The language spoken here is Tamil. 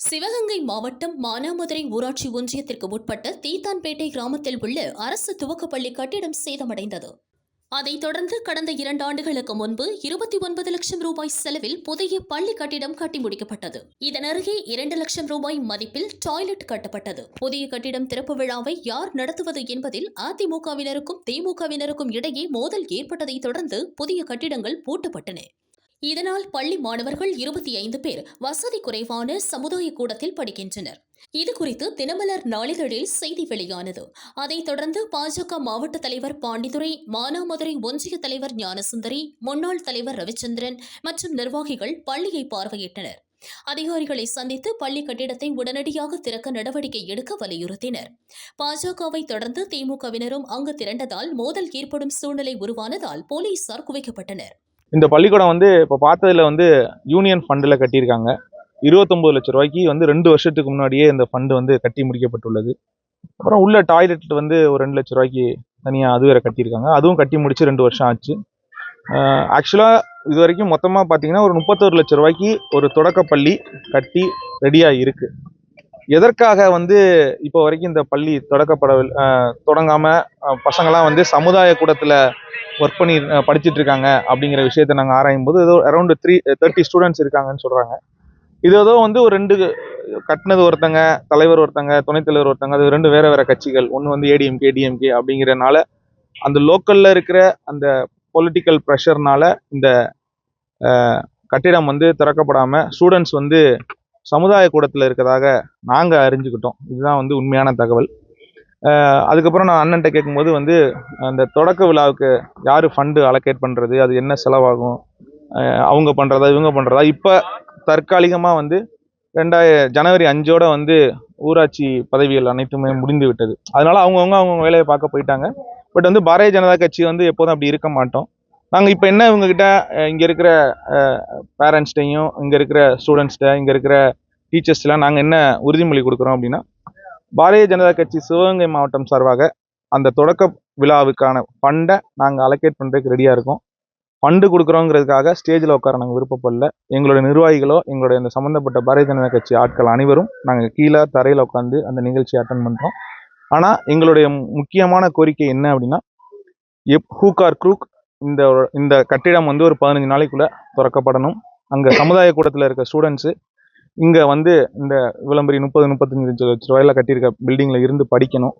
சிவகங்கை மாவட்டம் மானாமதுரை ஊராட்சி ஒன்றியத்திற்கு உட்பட்ட தீத்தான்பேட்டை கிராமத்தில் உள்ள அரசு துவக்கப்பள்ளி கட்டிடம் சேதமடைந்தது. அதைத் தொடர்ந்து கடந்த 2 ஆண்டுகளுக்கு முன்பு 29 லட்சம் ரூபாய் செலவில் புதிய பள்ளி கட்டிடம் கட்டி முடிக்கப்பட்டது. இதனருகே 2 லட்சம் ரூபாய் மதிப்பில் டாய்லெட் கட்டப்பட்டது. புதிய கட்டிடம் திறப்பு விழாவை யார் நடத்துவது என்பதில் அதிமுகவினருக்கும் திமுகவினருக்கும் இடையே மோதல் ஏற்பட்டதைத் தொடர்ந்து புதிய கட்டிடங்கள் பூட்டப்பட்டன. இதனால் பள்ளி மாணவர்கள் 25 பேர் வசதி குறைவான சமுதாய கூடத்தில் படிக்கின்றனர். இதுகுறித்து தினமலர் நாளிதழில் செய்தி வெளியானது. அதைத் தொடர்ந்து பாஜக மாவட்ட தலைவர் பாண்டித்துரை, மானாமதுரை ஒன்றிய தலைவர் ஞானசுந்தரி, முன்னாள் தலைவர் ரவிச்சந்திரன் மற்றும் நிர்வாகிகள் பள்ளியை பார்வையிட்டனர். அதிகாரிகளை சந்தித்து பள்ளி கட்டிடத்தை உடனடியாக திறக்க நடவடிக்கை எடுக்க வலியுறுத்தினர். பாஜகவை தொடர்ந்து திமுகவினரும் அங்கு திரண்டதால் மோதல் ஏற்படும் சூழ்நிலை உருவானதால் போலீசார் குவிக்கப்பட்டனர். இந்த பள்ளிக்கூடம் இப்போ பார்த்ததுல யூனியன் ஃபண்டில் கட்டியிருக்காங்க. 29 லட்சம் ரூபாய்க்கு 2 வருஷத்துக்கு முன்னாடியே இந்த ஃபண்டு கட்டி முடிக்கப்பட்டுள்ளது. அப்புறம் உள்ள டாய்லெட் ஒரு 2 லட்சம் ரூபாய்க்கு தனியாக அது வேற கட்டியிருக்காங்க. அதுவும் கட்டி முடிச்சு 2 வருஷம் ஆச்சு. ஆக்சுவலாக இது வரைக்கும் மொத்தமாக பார்த்தீங்கன்னா ஒரு 31 லட்சம் ரூபாய்க்கு ஒரு தொடக்கப்பள்ளி கட்டி ரெடியாக இருக்குது. எதற்காக இப்போ வரைக்கும் இந்த பள்ளி தொடங்காமல் பசங்களாம் சமுதாய கூடத்தில் ஒர்க் பண்ணி படிச்சுட்டு இருக்காங்க அப்படிங்கிற விஷயத்த நாங்கள் ஆராயும் போது ஏதோ அரௌண்ட் 30 ஸ்டூடெண்ட்ஸ் இருக்காங்கன்னு சொல்கிறாங்க. இது ஏதோ ஒரு 2 கட்டினது ஒருத்தங்க, தலைவர் ஒருத்தங்க, துணைத் தலைவர் ஒருத்தங்க, அது 2 வேற வேற கட்சிகள். ஒன்று ஏடிஎம்கே டிஎம்கே அப்படிங்கிறனால அந்த லோக்கலில் இருக்கிற அந்த பொலிட்டிக்கல் ப்ரெஷர்னால இந்த கட்டிடம் திறக்கப்படாமல் ஸ்டூடெண்ட்ஸ் சமுதாய கூடத்தில் இருக்கிறதாக நாங்கள் அறிஞ்சுக்கிட்டோம். இதுதான் உண்மையான தகவல். அதுக்கப்புறம் நான் அண்ணன்ட்ட கேட்கும்போது அந்த தொடக்க விழாவுக்கு யார் ஃபண்டு அலோகேட் பண்ணுறது, அது என்ன செலவாகும், அவங்க பண்ணுறதா இவங்க பண்ணுறதா, இப்போ தற்காலிகமாக ஜனவரி 5 ஊராட்சி பதவிகள் அனைத்துமே முடிந்து விட்டது. அதனால அவங்க வேலையை பார்க்க போயிட்டாங்க. பட் பாரதிய ஜனதா கட்சி எப்போதும் அப்படி இருக்க மாட்டோம். நாங்கள் இப்போ என்ன இவங்ககிட்ட இங்கே இருக்கிற பேரண்ட்ஸ்டையும் இங்கே இருக்கிற ஸ்டூடெண்ட்ஸ்கிட்ட இங்கே இருக்கிற டீச்சர்ஸ்லாம் நாங்கள் என்ன உறுதிமொழி கொடுக்குறோம் அப்படின்னா, பாரதிய ஜனதா கட்சி சிவகங்கை மாவட்டம் சார்பாக அந்த தொடக்க விழாவுக்கான ஃபண்டை நாங்கள் அலோகேட் பண்ணுறதுக்கு ரெடியாக இருக்கோம். ஃபண்டு கொடுக்குறோங்கிறதுக்காக ஸ்டேஜில் உட்கார நாங்கள் விருப்பப்படல. எங்களுடைய நிர்வாகிகளோ எங்களுடைய அந்த சம்மந்தப்பட்ட பாரதிய ஜனதா கட்சி ஆட்கள் அனைவரும் நாங்கள் கீழே தரையில் உட்காந்து அந்த நிகழ்ச்சியை அட்டன் பண்ணுறோம். ஆனால் எங்களுடைய முக்கியமான கோரிக்கை என்ன அப்படின்னா, ஹூக் ஆர் க்ரூக் இந்த கட்டிடம் ஒரு 15 நாளைக்குள்ளே திறக்கப்படணும். அங்கே சமுதாய கூடத்தில் இருக்க ஸ்டூடெண்ட்ஸு இங்கே இந்த விளம்பரி 30-35 லட்ச ரூபாயில் கட்டியிருக்க பில்டிங்கில் இருந்து படிக்கணும்.